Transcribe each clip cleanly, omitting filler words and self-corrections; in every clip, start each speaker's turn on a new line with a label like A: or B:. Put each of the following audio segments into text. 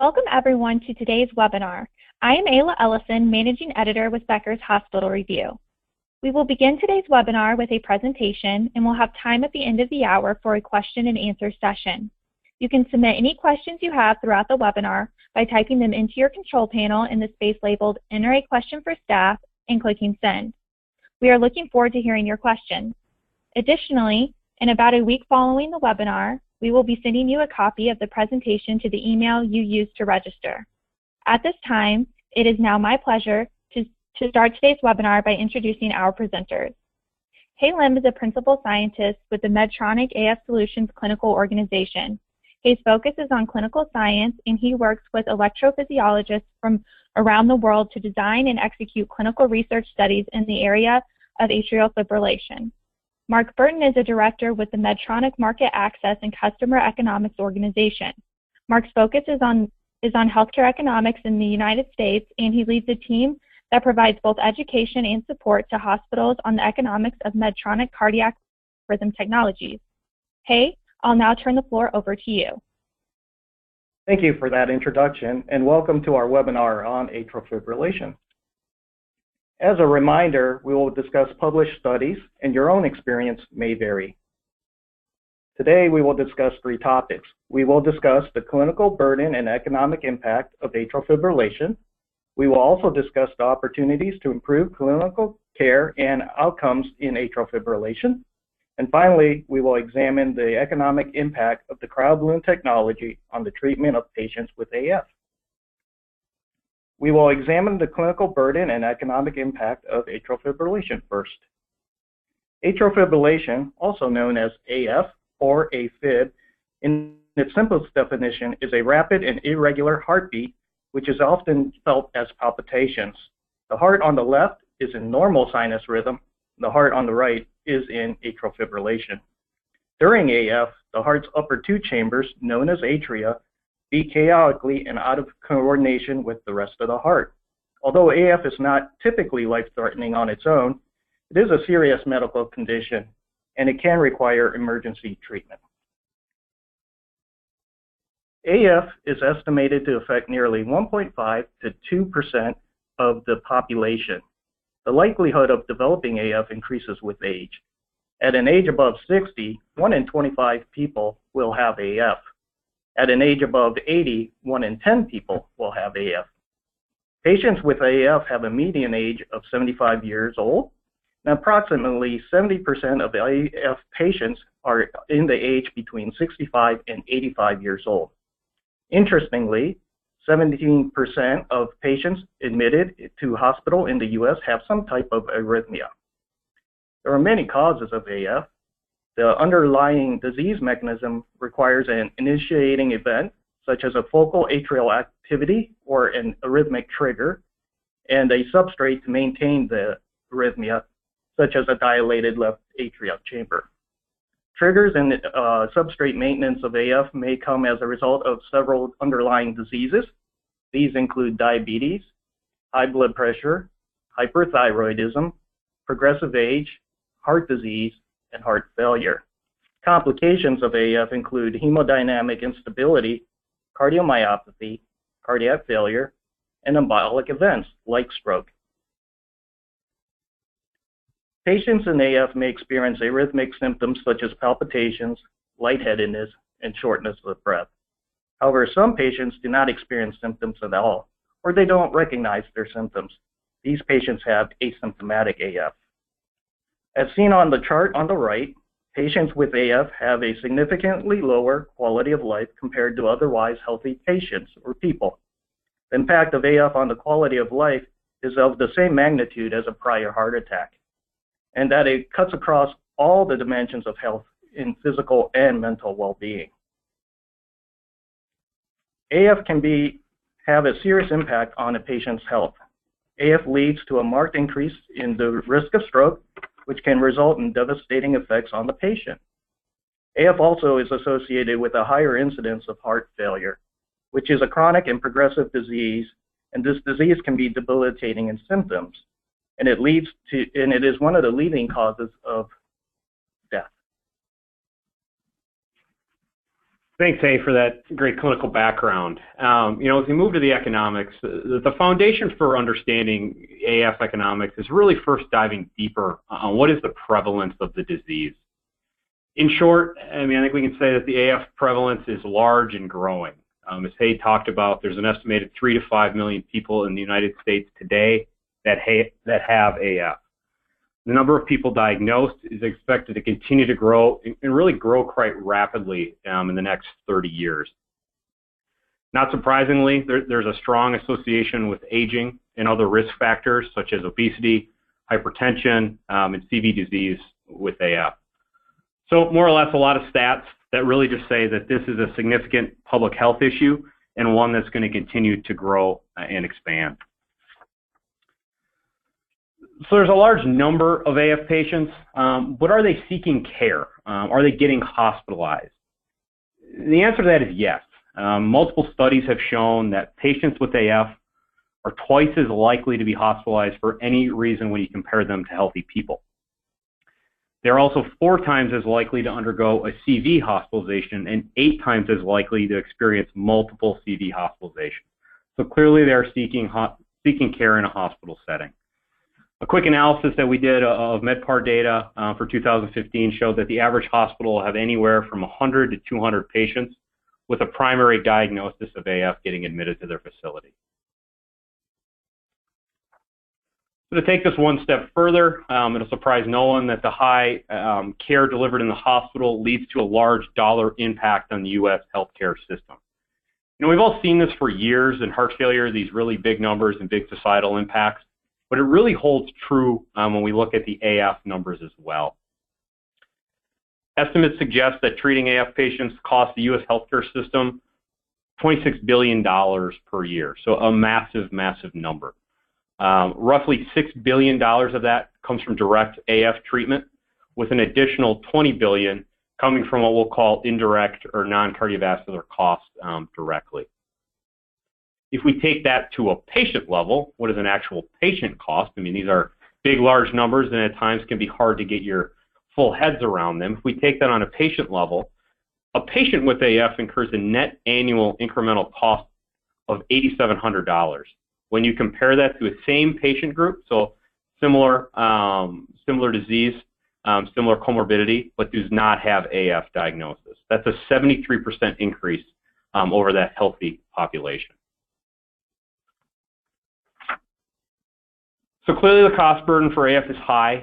A: Welcome everyone to today's webinar. I am Ayla Ellison, Managing Editor with Becker's Hospital Review. We will begin today's webinar with a presentation and we'll have time at the end of the hour for a question and answer session. You can submit any questions you have throughout the webinar by typing them into your control panel in the space labeled Enter a Question for Staff and clicking Send. We are looking forward to hearing your questions. Additionally, in about a week following the webinar, we will be sending you a copy of the presentation to the email you used to register. At this time, it is now my pleasure to start today's webinar by introducing our presenters. Hae Lim is a principal scientist with the Medtronic AF Solutions Clinical Organization. Hae's focus is on clinical science, and he works with electrophysiologists from around the world to design and execute clinical research studies in the area of atrial fibrillation. Mark Burton is a director with the Medtronic Market Access and Customer Economics Organization. Mark's focus is on healthcare economics in the United States, and he leads a team that provides both education and support to hospitals on the economics of Medtronic cardiac rhythm technologies. Hae, I'll now turn the floor over to you.
B: Thank you for that introduction, and welcome to our webinar on atrial fibrillation. As a reminder, we will discuss published studies, and your own experience may vary. Today, we will discuss three topics. We will discuss the clinical burden and economic impact of atrial fibrillation. We will also discuss the opportunities to improve clinical care and outcomes in atrial fibrillation. And finally, we will examine the economic impact of the CRYOBALLOON technology on the treatment of patients with AF. We will examine the clinical burden and economic impact of atrial fibrillation first. Atrial fibrillation, also known as AF or AFib, in its simplest definition is a rapid and irregular heartbeat, which is often felt as palpitations. The heart on the left is in normal sinus rhythm. The heart on the right is in atrial fibrillation. During AF, the heart's upper two chambers, known as atria, beat chaotically and out of coordination with the rest of the heart. Although AF is not typically life-threatening on its own, it is a serious medical condition, and it can require emergency treatment. AF is estimated to affect nearly 1.5 to 2% of the population. The likelihood of developing AF increases with age. At an age above 60, 1 in 25 people will have AF. At an age above 80, 1 in 10 people will have AF. Patients with AF have a median age of 75 years old, and approximately 70% of AF patients are in the age between 65 and 85 years old. Interestingly, 17% of patients admitted to hospital in the U.S. have some type of arrhythmia. There are many causes of AF. The underlying disease mechanism requires an initiating event, such as a focal atrial activity or an arrhythmic trigger, and a substrate to maintain the arrhythmia, such as a dilated left atrial chamber. Triggers and substrate maintenance of AF may come as a result of several underlying diseases. These include diabetes, high blood pressure, hyperthyroidism, progressive age, heart disease, and heart failure. Complications of AF include hemodynamic instability, cardiomyopathy, cardiac failure, and embolic events like stroke. Patients in AF may experience arrhythmic symptoms such as palpitations, lightheadedness, and shortness of breath. However, some patients do not experience symptoms at all, or they don't recognize their symptoms. These patients have asymptomatic AF. As seen on the chart on the right, patients with AF have a significantly lower quality of life compared to otherwise healthy patients or people. The impact of AF on the quality of life is of the same magnitude as a prior heart attack, and that it cuts across all the dimensions of health in physical and mental well-being. AF can have a serious impact on a patient's health. AF leads to a marked increase in the risk of stroke, which can result in devastating effects on the patient. AF also is associated with a higher incidence of heart failure, which is a chronic and progressive disease, and this disease can be debilitating in symptoms, and it is one of the leading causes of death.
C: Thanks, Hay, for that great clinical background. As we move to the economics, the foundation for understanding AF economics is really first diving deeper on what is the prevalence of the disease. In short, I think we can say that the AF prevalence is large and growing. As Hay talked about, there's an estimated 3 to 5 million people in the United States today that have AF. The number of people diagnosed is expected to continue to grow and really grow quite rapidly in the next 30 years. Not surprisingly, there's a strong association with aging and other risk factors such as obesity, hypertension, and CV disease with AF. So more or less a lot of stats that really just say that this is a significant public health issue and one that's going to continue to grow and expand. So there's a large number of AF patients, but are they seeking care? Are they getting hospitalized? The answer to that is yes. Multiple studies have shown that patients with AF are twice as likely to be hospitalized for any reason when you compare them to healthy people. They're also 4 times as likely to undergo a CV hospitalization and 8 times as likely to experience multiple CV hospitalizations. So clearly they're seeking care in a hospital setting. A quick analysis that we did of MedPAR data for 2015 showed that the average hospital will have anywhere from 100 to 200 patients with a primary diagnosis of AF getting admitted to their facility. So to take this one step further, it'll surprise no one that the high care delivered in the hospital leads to a large dollar impact on the U.S. healthcare system. We've all seen this for years in heart failure, these really big numbers and big societal impacts. But it really holds true when we look at the AF numbers as well. Estimates suggest that treating AF patients costs the U.S. healthcare system $26 billion per year, so a massive, massive number. Roughly $6 billion of that comes from direct AF treatment, with an additional $20 billion coming from what we'll call indirect or non-cardiovascular costs directly. If we take that to a patient level, what is an actual patient cost? These are big, large numbers, and at times can be hard to get your full heads around them. If we take that on a patient level, a patient with AF incurs a net annual incremental cost of $8,700. When you compare that to a same patient group, so similar disease, similar comorbidity, but does not have AF diagnosis, that's a 73% increase over that healthy population. So clearly the cost burden for AF is high,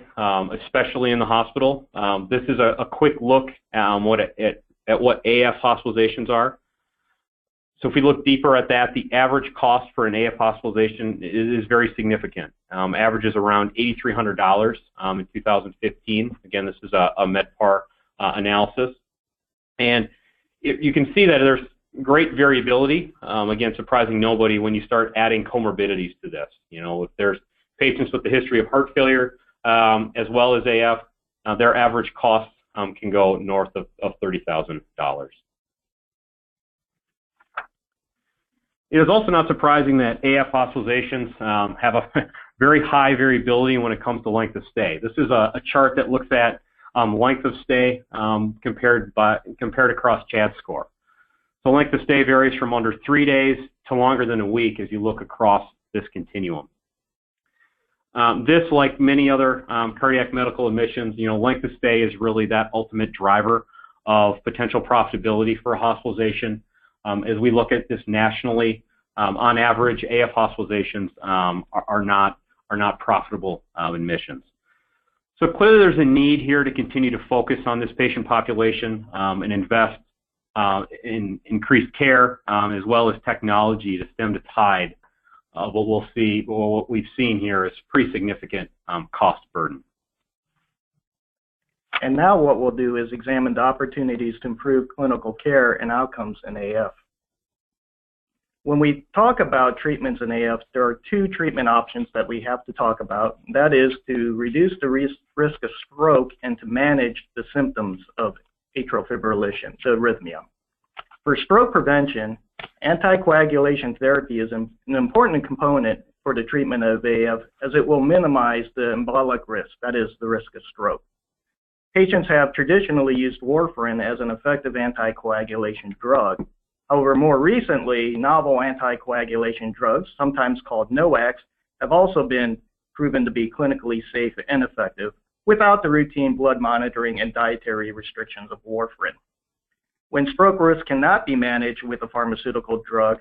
C: especially in the hospital. This is a quick look at what AF hospitalizations are. So if we look deeper at that, the average cost for an AF hospitalization is very significant. Averages around $8,300 in 2015. Again, this is a MedPAR analysis. And you can see that there's great variability, again, surprising nobody when you start adding comorbidities to this. If there's patients with a history of heart failure as well as AF, their average costs can go north of $30,000. It is also not surprising that AF hospitalizations have a very high variability when it comes to length of stay. This is a chart that looks at length of stay compared across CHAD score. So length of stay varies from under 3 days to longer than a week as you look across this continuum. This, like many other cardiac medical admissions, length of stay is really that ultimate driver of potential profitability for a hospitalization. As we look at this nationally, on average, AF hospitalizations are not profitable admissions. So clearly there's a need here to continue to focus on this patient population and invest in increased care as well as technology to stem the tide of what we've seen here is pretty significant cost burden.
B: And now what we'll do is examine the opportunities to improve clinical care and outcomes in AF. When we talk about treatments in AF, there are 2 treatment options that we have to talk about. That is to reduce the risk of stroke and to manage the symptoms of atrial fibrillation, so arrhythmia. For stroke prevention, anticoagulation therapy is an important component for the treatment of AF as it will minimize the embolic risk, that is the risk of stroke. Patients have traditionally used warfarin as an effective anticoagulation drug. However, more recently, novel anticoagulation drugs, sometimes called NOACs, have also been proven to be clinically safe and effective without the routine blood monitoring and dietary restrictions of warfarin. When stroke risk cannot be managed with a pharmaceutical drug,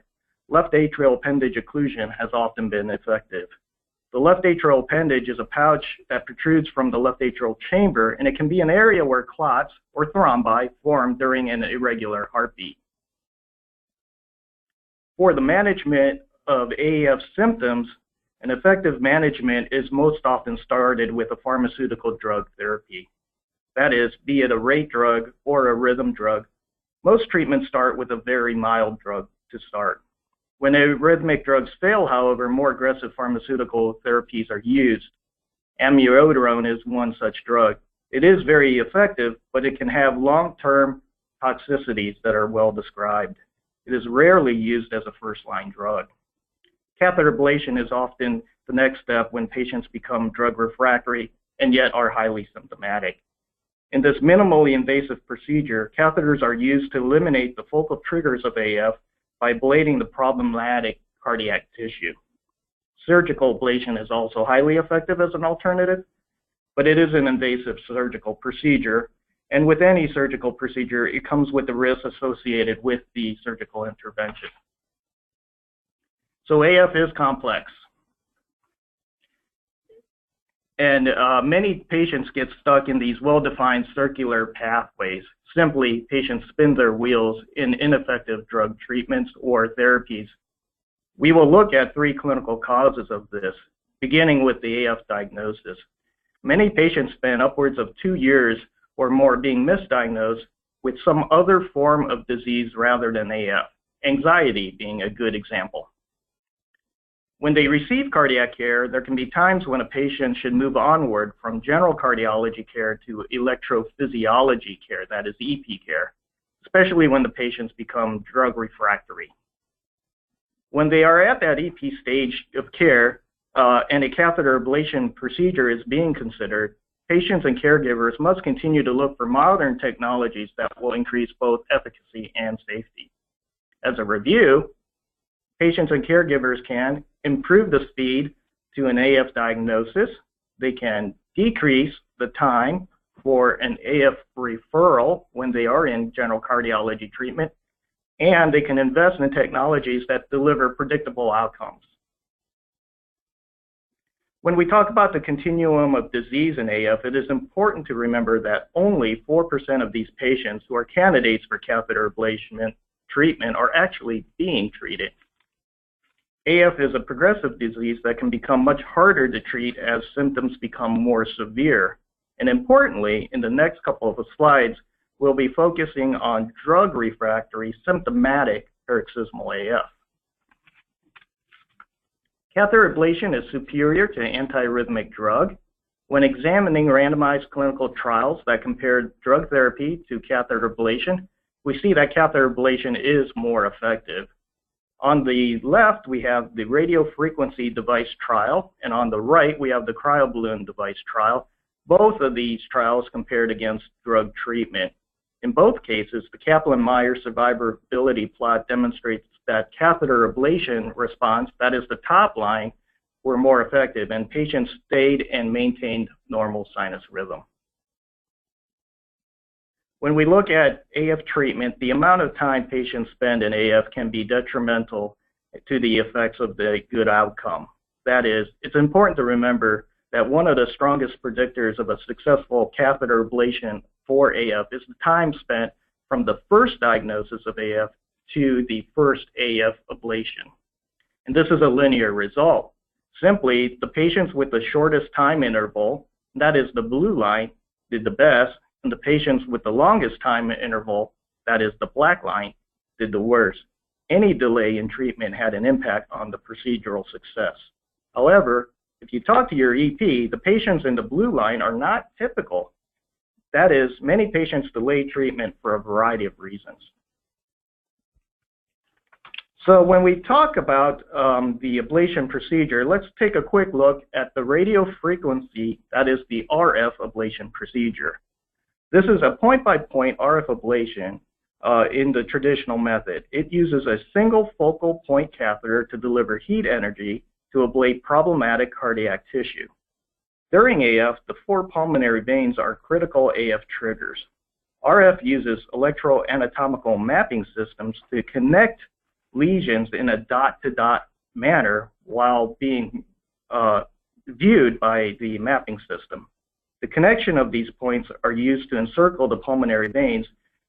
B: left atrial appendage occlusion has often been effective. The left atrial appendage is a pouch that protrudes from the left atrial chamber, and it can be an area where clots or thrombi form during an irregular heartbeat. For the management of AF symptoms, an effective management is most often started with a pharmaceutical drug therapy. That is, be it a rate drug or a rhythm drug. Most treatments start with a very mild drug to start. When arrhythmic drugs fail, however, more aggressive pharmaceutical therapies are used. Amiodarone is one such drug. It is very effective, but it can have long-term toxicities that are well described. It is rarely used as a first-line drug. Catheter ablation is often the next step when patients become drug refractory and yet are highly symptomatic. In this minimally invasive procedure, catheters are used to eliminate the focal triggers of AF by ablating the problematic cardiac tissue. Surgical ablation is also highly effective as an alternative, but it is an invasive surgical procedure, and with any surgical procedure, it comes with the risks associated with the surgical intervention. So AF is complex, and many patients get stuck in these well-defined circular pathways. Simply, patients spin their wheels in ineffective drug treatments or therapies. We will look at 3 clinical causes of this, beginning with the AF diagnosis. Many patients spend upwards of 2 years or more being misdiagnosed with some other form of disease rather than AF, anxiety being a good example. When they receive cardiac care, there can be times when a patient should move onward from general cardiology care to electrophysiology care, that is EP care, especially when the patients become drug refractory. When they are at that EP stage of care and a catheter ablation procedure is being considered, patients and caregivers must continue to look for modern technologies that will increase both efficacy and safety. As a review, patients and caregivers can improve the speed to an AF diagnosis. They can decrease the time for an AF referral when they are in general cardiology treatment, and they can invest in technologies that deliver predictable outcomes. When we talk about the continuum of disease in AF, it is important to remember that only 4% of these patients who are candidates for catheter ablation treatment are actually being treated. AF is a progressive disease that can become much harder to treat as symptoms become more severe. And importantly, in the next couple of slides, we'll be focusing on drug refractory symptomatic paroxysmal AF. Catheter ablation is superior to antiarrhythmic drug. When examining randomized clinical trials that compared drug therapy to catheter ablation, we see that catheter ablation is more effective. On the left, we have the radiofrequency device trial, and on the right, we have the CRYOBALLOON device trial. Both of these trials compared against drug treatment. In both cases, the Kaplan-Meier survivability plot demonstrates that catheter ablation response, that is the top line, were more effective, and patients stayed and maintained normal sinus rhythm. When we look at AF treatment, the amount of time patients spend in AF can be detrimental to the effects of the good outcome. That is, it's important to remember that one of the strongest predictors of a successful catheter ablation for AF is the time spent from the first diagnosis of AF to the first AF ablation. And this is a linear result. Simply, the patients with the shortest time interval, that is the blue line, did the best, and the patients with the longest time interval, that is the black line, did the worst. Any delay in treatment had an impact on the procedural success. However, if you talk to your EP, the patients in the blue line are not typical. That is, many patients delay treatment for a variety of reasons. So when we talk about the ablation procedure, let's take a quick look at the radiofrequency, that is the RF ablation procedure. This is a point-by-point RF ablation in the traditional method. It uses a single focal point catheter to deliver heat energy to ablate problematic cardiac tissue. During AF, the 4 pulmonary veins are critical AF triggers. RF uses electroanatomical mapping systems to connect lesions in a dot-to-dot manner while being viewed by the mapping system. The connection of these points are used to encircle the pulmonary veins,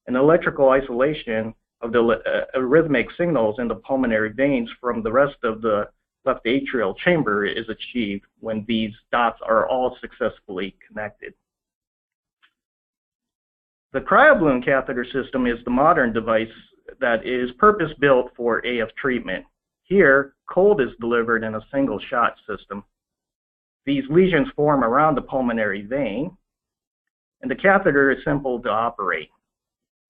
B: and electrical isolation of the arrhythmic signals in the pulmonary veins from the rest of the left atrial chamber is achieved when these dots are all successfully connected. The CRYOBALLOON catheter system is the modern device that is purpose-built for AF treatment. Here, cold is delivered in a single shot system. These lesions form around the pulmonary vein, and the catheter is simple to operate.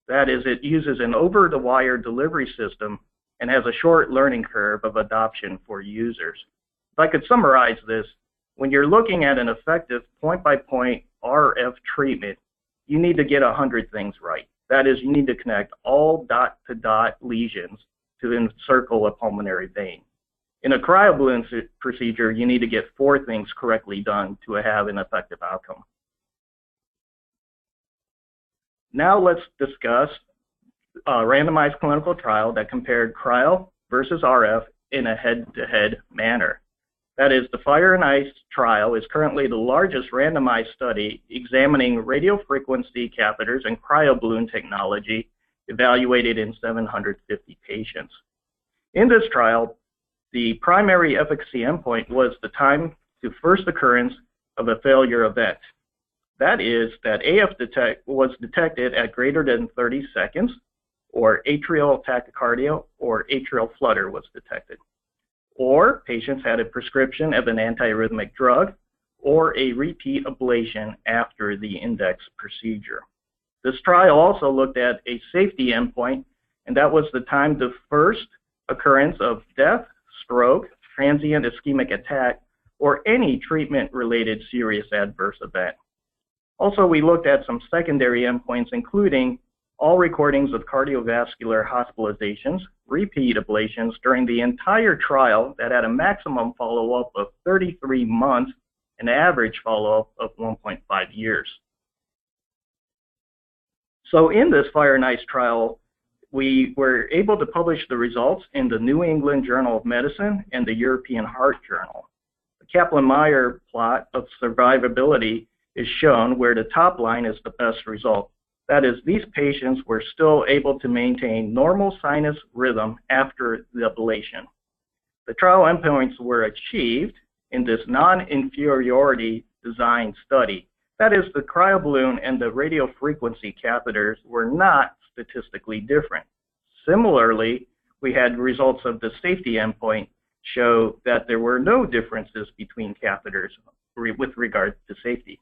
B: That is, it uses an over-the-wire delivery system and has a short learning curve of adoption for users. If I could summarize this, when you're looking at an effective point-by-point RF treatment, you need to get 100 things right. That is, you need to connect all dot-to-dot lesions to encircle a pulmonary vein. In a cryoballoon procedure, you need to get 4 things correctly done to have an effective outcome. Now let's discuss a randomized clinical trial that compared cryo versus RF in a head-to-head manner. That is, the Fire and Ice trial is currently the largest randomized study examining radiofrequency catheters and cryoballoon technology evaluated in 750 patients. In this trial, the primary efficacy endpoint was the time to first occurrence of a failure event. That is, that AF was detected at greater than 30 seconds, or atrial tachycardia or atrial flutter was detected, or patients had a prescription of an antiarrhythmic drug, or a repeat ablation after the index procedure. This trial also looked at a safety endpoint, and that was the time to first occurrence of death, stroke, transient ischemic attack, or any treatment-related serious adverse event. Also, we looked at some secondary endpoints, including all recordings of cardiovascular hospitalizations, repeat ablations during the entire trial that had a maximum follow-up of 33 months and average follow-up of 1.5 years. So in this Fire and Ice trial, we were able to publish the results in the New England Journal of Medicine and the European Heart Journal. The Kaplan-Meier plot of survivability is shown, where the top line is the best result. That is, these patients were still able to maintain normal sinus rhythm after the ablation. The trial endpoints were achieved in this non-inferiority design study. That is, the cryoballoon and the radiofrequency catheters were not statistically different. Similarly, we had results of the safety endpoint show that there were no differences between catheters with regard to safety.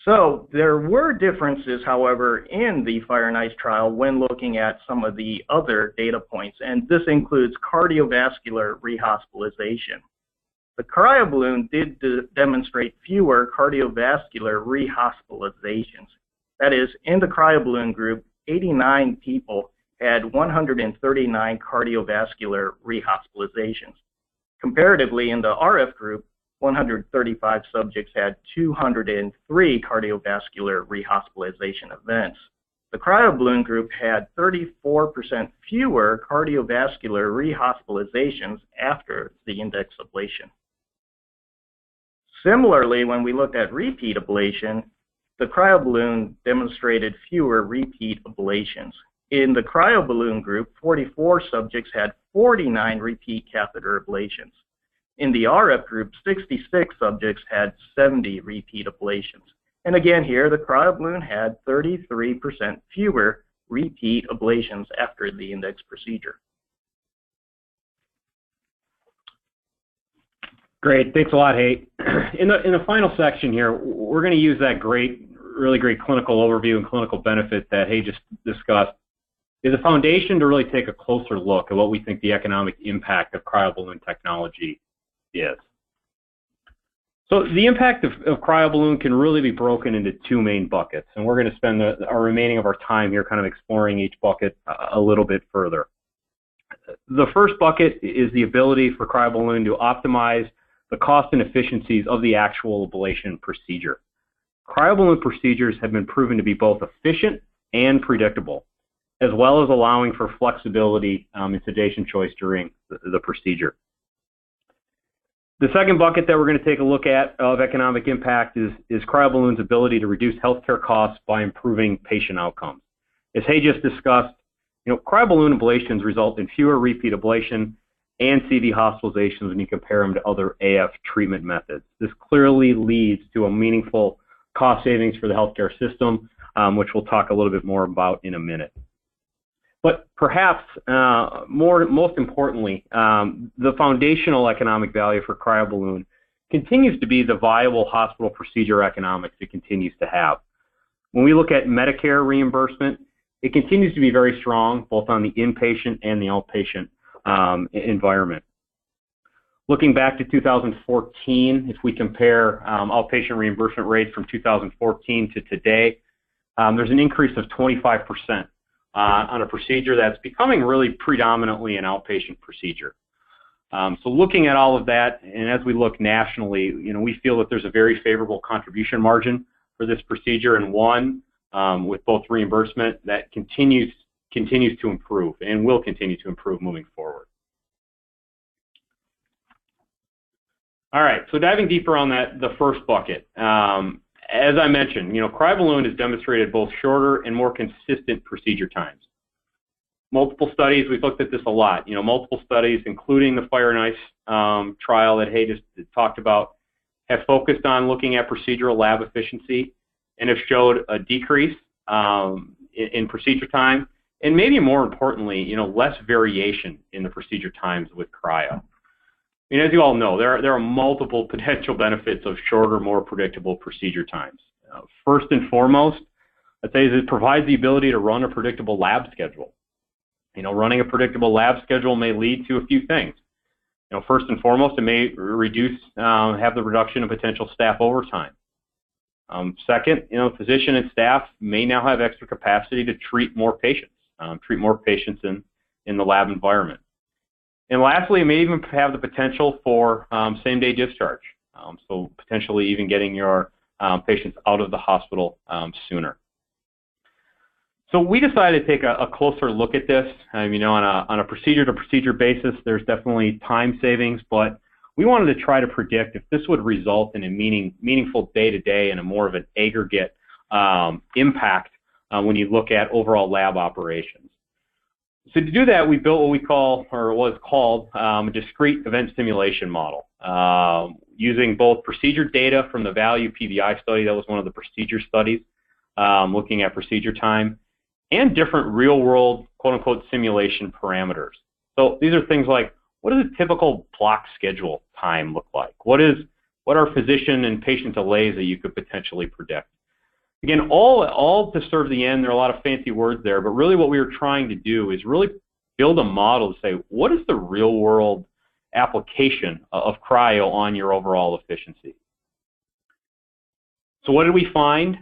B: So there were differences, however, in the Fire and Ice trial when looking at some of the other data points, and this includes cardiovascular rehospitalization. The cryoballoon did demonstrate fewer cardiovascular rehospitalizations. That is, in the cryoballoon group, 89 people had 139 cardiovascular rehospitalizations. Comparatively, in the RF group, 135 subjects had 203 cardiovascular rehospitalization events. The cryoballoon group had 34% fewer cardiovascular rehospitalizations after the index ablation. Similarly, when we looked at repeat ablation, the cryoballoon demonstrated fewer repeat ablations. In the cryoballoon group, 44 subjects had 49 repeat catheter ablations. In the RF group, 66 subjects had 70 repeat ablations. And again here, the cryoballoon had 33% fewer repeat ablations after the index procedure.
C: Great, thanks a lot, Hay. In the final section here, we're going to use that really great clinical overview and clinical benefit that Hay just discussed as a foundation to really take a closer look at what we think the economic impact of cryoballoon technology is. So the impact of cryoballoon can really be broken into two main buckets, and we're going to spend our remaining of our time here kind of exploring each bucket a little bit further. The first bucket is the ability for cryoballoon to optimize the cost and efficiencies of the actual ablation procedure. Cryoballoon procedures have been proven to be both efficient and predictable, as well as allowing for flexibility in sedation choice during the procedure. The second bucket that we're going to take a look at of economic impact is cryoballoon's ability to reduce healthcare costs by improving patient outcomes. As Hay just discussed, cryoballoon ablations result in fewer repeat ablation and CV hospitalizations when you compare them to other AF treatment methods. This clearly leads to a meaningful cost savings for the healthcare system, which we'll talk a little bit more about in a minute. But perhaps most importantly, the foundational economic value for cryoballoon continues to be the viable hospital procedure economics it continues to have. When we look at Medicare reimbursement, it continues to be very strong, both on the inpatient and the outpatient environment. Looking back to 2014, if we compare outpatient reimbursement rates from 2014 to today, there's an increase of 25%. On a procedure that's becoming really predominantly an outpatient procedure. So looking at all of that, and as we look nationally, we feel that there's a very favorable contribution margin for this procedure, and one with both reimbursement that continues to improve and will continue to improve moving forward. All right, so diving deeper on the first bucket. As I mentioned, cryoballoon has demonstrated both shorter and more consistent procedure times. Multiple studies, we've looked at this a lot, multiple studies, including the Fire and Ice trial that Hay just talked about, have focused on looking at procedural lab efficiency and have showed a decrease in procedure time, and maybe more importantly, less variation in the procedure times with cryo. As you all know, there are multiple potential benefits of shorter, more predictable procedure times. First and foremost, I'd say is it provides the ability to run a predictable lab schedule. Running a predictable lab schedule may lead to a few things. First and foremost, it may have the reduction of potential staff overtime. Second, physician and staff may now have extra capacity to treat more patients in the lab environment. And lastly, it may even have the potential for same-day discharge, so potentially even getting your patients out of the hospital sooner. So we decided to take a closer look at this. On a procedure-to-procedure basis, there's definitely time savings, but we wanted to try to predict if this would result in a meaningful day-to-day and a more of an aggregate impact when you look at overall lab operations. So to do that, we built what we call, or was called, a discrete event simulation model, using both procedure data from the VALUE PVI study, that was one of the procedure studies, looking at procedure time, and different real-world, quote-unquote, simulation parameters. So these are things like, what does a typical block schedule time look like? What are physician and patient delays that you could potentially predict? Again, all to serve the end. There are a lot of fancy words there, but really what we were trying to do is really build a model to say, what is the real-world application of cryo on your overall efficiency? So what did we find?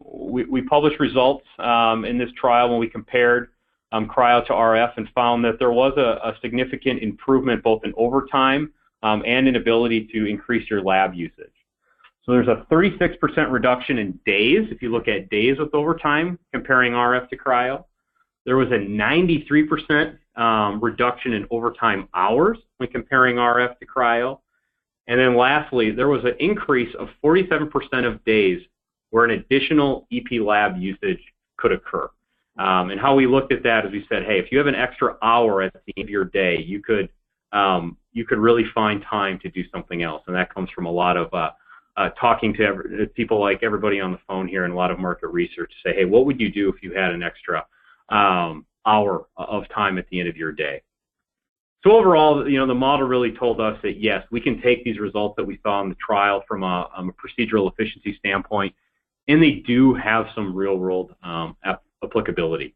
C: We published results in this trial when we compared cryo to RF and found that there was a significant improvement both in overtime and in ability to increase your lab usage. So there's a 36% reduction in days, if you look at days with overtime, comparing RF to cryo. There was a 93% reduction in overtime hours when comparing RF to cryo. And then lastly, there was an increase of 47% of days where an additional EP lab usage could occur. And how we looked at that is we said, hey, if you have an extra hour at the end of your day, you could really find time to do something else. And that comes from a lot of talking to people like everybody on the phone here and a lot of market research to say, hey, what would you do if you had an extra hour of time at the end of your day? So overall, the model really told us that, yes, we can take these results that we saw in the trial from a procedural efficiency standpoint, and they do have some real-world applicability.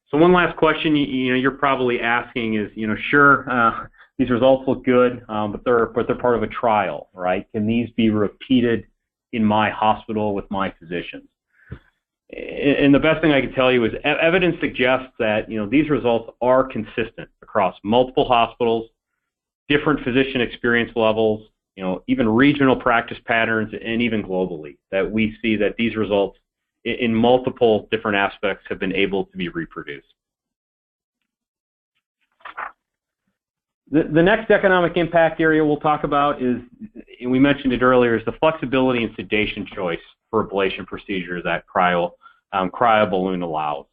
C: So one last question you're probably asking is, sure, These results look good, but they're part of a trial, right? Can these be repeated in my hospital with my physicians? And the best thing I can tell you is evidence suggests that these results are consistent across multiple hospitals, different physician experience levels, even regional practice patterns, and even globally, that we see that these results in multiple different aspects have been able to be reproduced. The next economic impact area we'll talk about is, and we mentioned it earlier, is the flexibility and sedation choice for ablation procedures that CRYOBALLOON allows.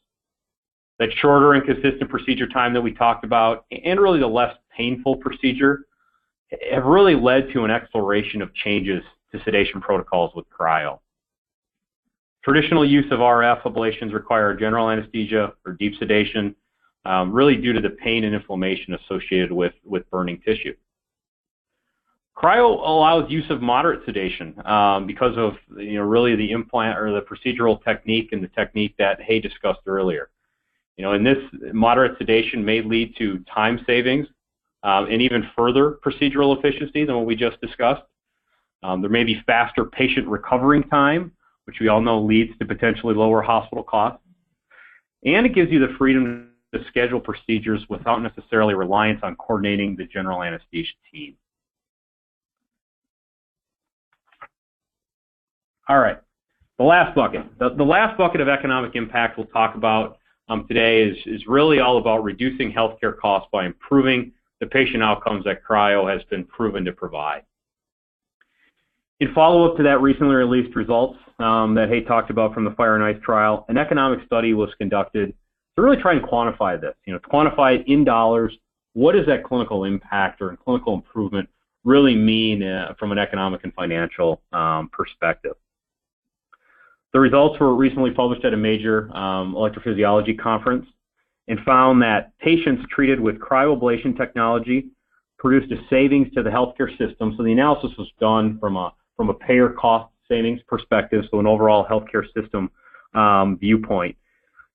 C: That shorter and consistent procedure time that we talked about, and really the less painful procedure, have really led to an exploration of changes to sedation protocols with cryo. Traditional use of RF ablations require general anesthesia or deep sedation, really due to the pain and inflammation associated with burning tissue. Cryo allows use of moderate sedation because of really the implant or the procedural technique and the technique that Hay discussed earlier. And this moderate sedation may lead to time savings and even further procedural efficiency than what we just discussed. There may be faster patient recovering time, which we all know leads to potentially lower hospital costs. And it gives you the freedom to schedule procedures without necessarily reliance on coordinating the general anesthesia team. All right, the last bucket. The last bucket of economic impact we'll talk about today is really all about reducing healthcare costs by improving the patient outcomes that cryo has been proven to provide. In follow-up to that recently released results that Hay talked about from the Fire and Ice trial, an economic study was conducted to really try and quantify this, to quantify it in dollars. What does that clinical impact or clinical improvement really mean from an economic and financial perspective? The results were recently published at a major electrophysiology conference and found that patients treated with cryoablation technology produced a savings to the healthcare system. So the analysis was done from a payer cost savings perspective, so an overall healthcare system viewpoint.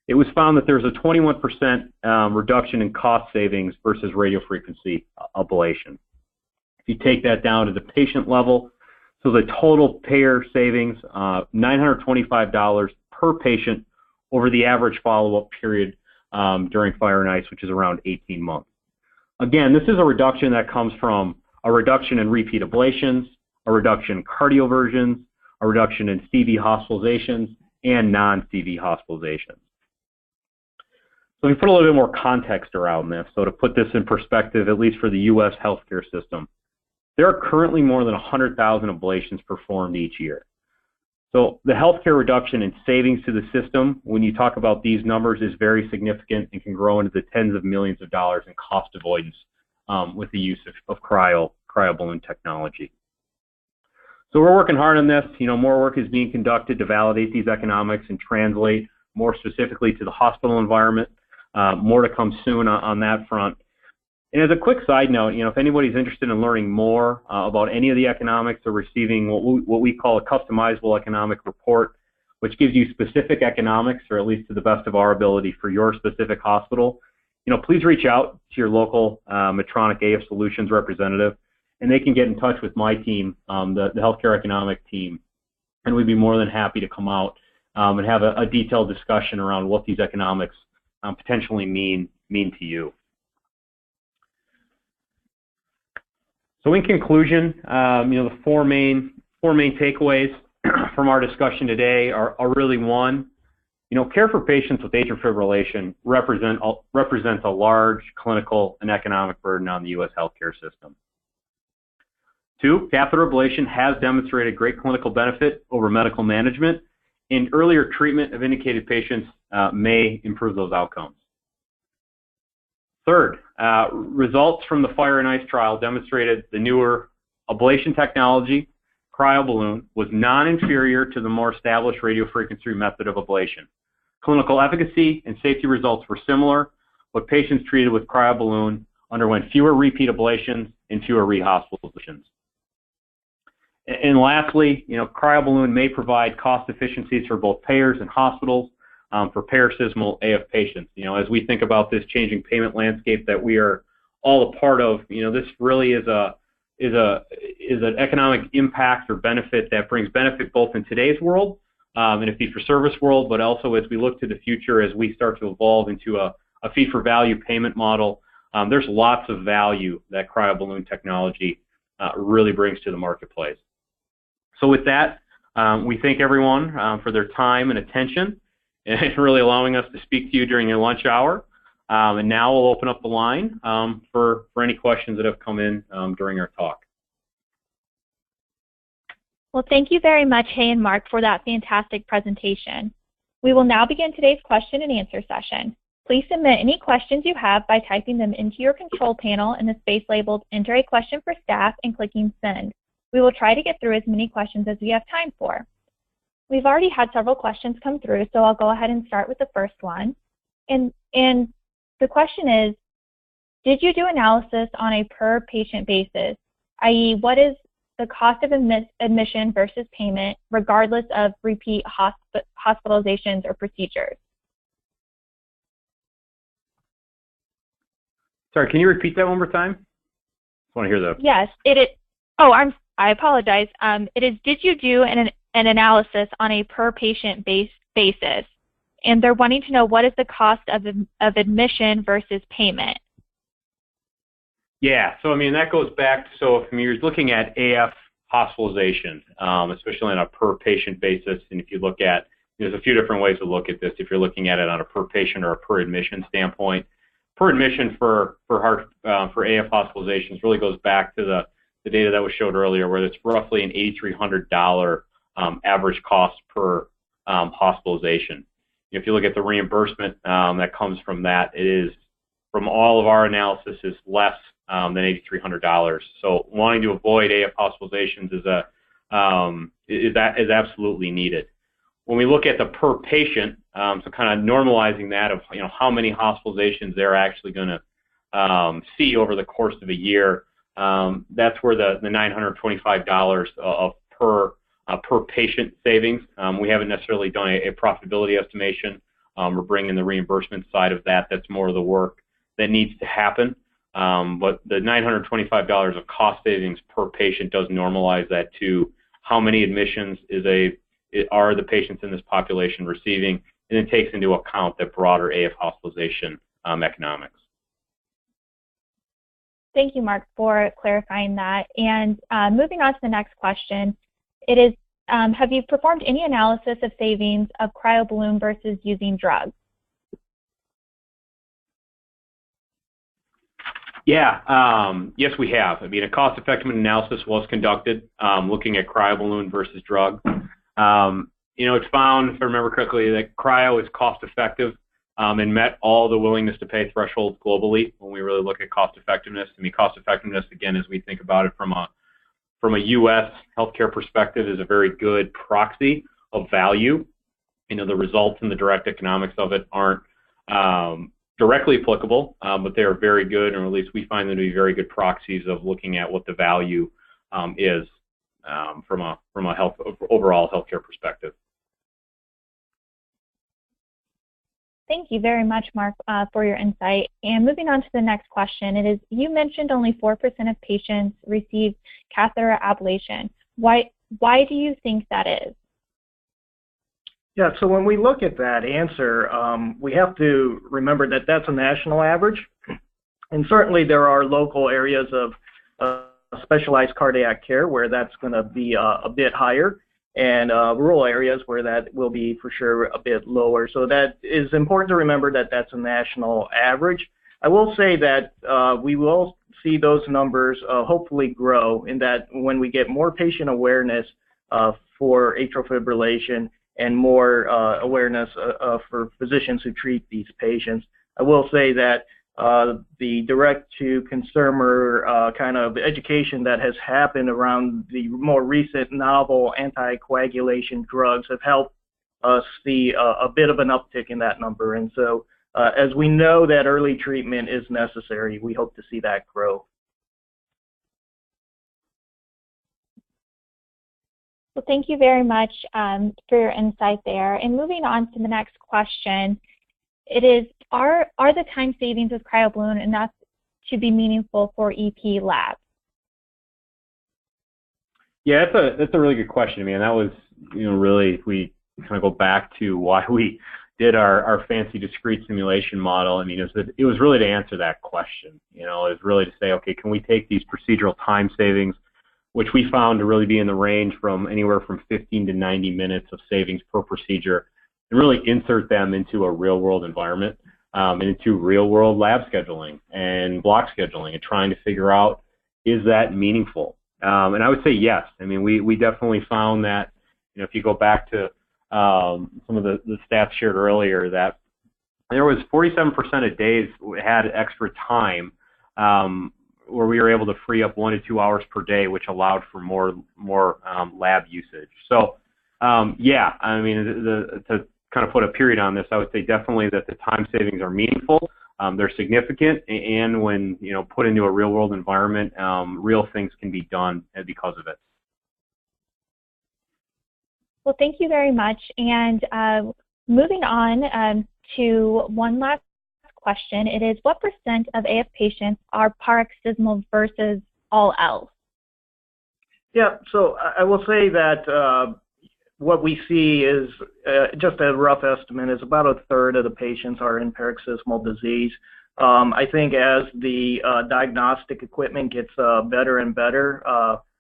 C: It was found that there's a 21% reduction in cost savings versus radiofrequency ablation. If you take that down to the patient level, so the total payer savings, $925 per patient over the average follow-up period during Fire and Ice, which is around 18 months. Again, this is a reduction that comes from a reduction in repeat ablations, a reduction in cardioversions, a reduction in CV hospitalizations, and non-CV hospitalizations. So we put a little bit more context around this. So to put this in perspective, at least for the U.S. healthcare system, there are currently more than 100,000 ablations performed each year. So the healthcare reduction in savings to the system, when you talk about these numbers, is very significant and can grow into the tens of millions of dollars in cost avoidance with the use of cryoballoon technology. So we're working hard on this. More work is being conducted to validate these economics and translate more specifically to the hospital environment. More to come soon on that front. And as a quick side note, if anybody's interested in learning more about any of the economics or receiving what we call a customizable economic report, which gives you specific economics, or at least to the best of our ability for your specific hospital, please reach out to your local Medtronic AF Solutions representative, and they can get in touch with my team, the healthcare economic team, and we'd be more than happy to come out and have a detailed discussion around what these economics potentially mean to you. So in conclusion, the four main takeaways from our discussion today are really one, care for patients with atrial fibrillation represents a large clinical and economic burden on the U.S. healthcare system. Two, catheter ablation has demonstrated great clinical benefit over medical management, and earlier treatment of indicated patients may improve those outcomes. Third, results from the Fire and Ice trial demonstrated the newer ablation technology, CRYOBALLOON, was non-inferior to the more established radiofrequency method of ablation. Clinical efficacy and safety results were similar, but patients treated with CRYOBALLOON underwent fewer repeat ablations and fewer rehospitalizations. And lastly, CRYOBALLOON may provide cost efficiencies for both payers and hospitals for paroxysmal AF patients. As we think about this changing payment landscape that we are all a part of, this really is an economic impact or benefit that brings benefit both in today's world, in a fee-for-service world, but also as we look to the future, as we start to evolve into a fee-for-value payment model. There's lots of value that cryoballoon technology really brings to the marketplace. So with that, we thank everyone for their time and attention and really allowing us to speak to you during your lunch hour. And now we'll open up the line for any questions that have come in during our talk.
A: Well, thank you very much, Hay and Mark, for that fantastic presentation. We will now begin today's question and answer session. Please submit any questions you have by typing them into your control panel in the space labeled Enter a Question for Staff and clicking Send. We will try to get through as many questions as we have time for. We've already had several questions come through, so I'll go ahead and start with the first one. And the question is, did you do analysis on a per patient basis, i.e. what is the cost of admission versus payment regardless of repeat hospitalizations or procedures?
C: Sorry, can you repeat that one more time? I want to hear that.
A: Yes, it is. Oh, I apologize. It is, did you do an analysis on a per patient basis? And they're wanting to know what is the cost of admission versus payment.
C: Yeah, so I mean that goes back to, so if you're looking at AF hospitalization, especially on a per patient basis, and if you look at, there's a few different ways to look at this. If you're looking at it on a per patient or a per admission standpoint, per admission for AF hospitalizations really goes back to the data that was showed earlier, where it's roughly an $8,300 average cost per hospitalization. If you look at the reimbursement that comes from that, it is, from all of our analysis, is less than $8,300. So wanting to avoid AF hospitalizations is absolutely needed. When we look at the per patient, so kind of normalizing that of how many hospitalizations they're actually going to see over the course of a year, that's where the $925 of per patient savings. We haven't necessarily done a profitability estimation. We're bringing the reimbursement side of that. That's more of the work that needs to happen. But the $925 of cost savings per patient does normalize that to how many admissions are the patients in this population receiving, and it takes into account that broader AF hospitalization economics.
A: Thank you, Mark, for clarifying that. And moving on to the next question, it is, have you performed any analysis of savings of cryoballoon versus using drugs?
C: Yeah, yes, we have. I mean, a cost-effectiveness analysis was conducted looking at cryoballoon versus drug. It's found, if I remember correctly, that cryo is cost-effective and met all the willingness to pay thresholds globally when we really look at cost-effectiveness. I mean, cost-effectiveness, again, as we think about it from a U.S. healthcare perspective, is a very good proxy of value. The results and the direct economics of it aren't directly applicable, but they are very good, or at least we find them to be very good proxies of looking at what the value is from a overall healthcare perspective.
A: Thank you very much, Mark, for your insight. And moving on to the next question, it is, you mentioned only 4% of patients receive catheter ablation. Why do you think that is?
B: Yeah, so when we look at that answer, we have to remember that that's a national average. And certainly there are local areas of specialized cardiac care where that's going to be a bit higher, and rural areas where that will be for sure a bit lower. So that is important to remember that that's a national average. I will say that we will see those numbers hopefully grow, in that when we get more patient awareness for atrial fibrillation and more awareness for physicians who treat these patients. I will say that the direct-to-consumer kind of education that has happened around the more recent novel anticoagulation drugs have helped us see a bit of an uptick in that number. And so as we know that early treatment is necessary, we hope to see that grow.
A: Well, thank you very much for your insight there. And moving on to the next question, it is, are the time savings with cryoballoon enough to be meaningful for EP labs?
C: Yeah, that's a really good question. I mean, that was, really, if we kind of go back to why we did our fancy discrete simulation model. I mean, it was really to answer that question. It was really to say, okay, can we take these procedural time savings, which we found to really be in the range from anywhere from 15 to 90 minutes of savings per procedure, and really insert them into a real-world environment, and into real-world lab scheduling and block scheduling, and trying to figure out, is that meaningful? And I would say yes. I mean, we definitely found that, if you go back to some of the stats shared earlier, that there was 47% of days had extra time where we were able to free up 1 to 2 hours per day, which allowed for more lab usage. So, yeah, I mean, to kind of put a period on this, I would say definitely that the time savings are meaningful. They're significant, and when put into a real-world environment, real things can be done because of it.
A: Well, thank you very much. And moving on to one last question, it is, what % of AF patients are paroxysmal versus all else?
B: Yeah, so I will say that what we see is, just a rough estimate, is about a third of the patients are in paroxysmal disease. I think as the diagnostic equipment gets better and better,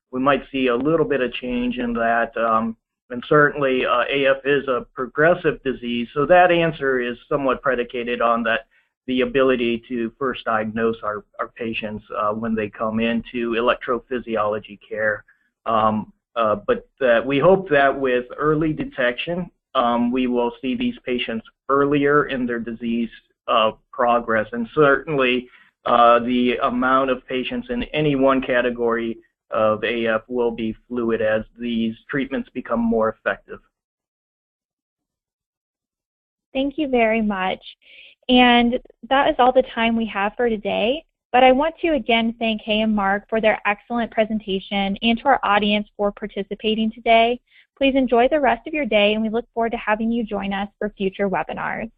B: we might see a little bit of change in that. And certainly AF is a progressive disease, so that answer is somewhat predicated on the ability to first diagnose our patients when they come into electrophysiology care. But we hope that with early detection, we will see these patients earlier in their disease progress. And certainly the amount of patients in any one category of AF will be fluid as these treatments become more effective.
A: Thank you very much. And that is all the time we have for today. But I want to again thank Hay and Mark for their excellent presentation, and to our audience for participating today. Please enjoy the rest of your day, and we look forward to having you join us for future webinars.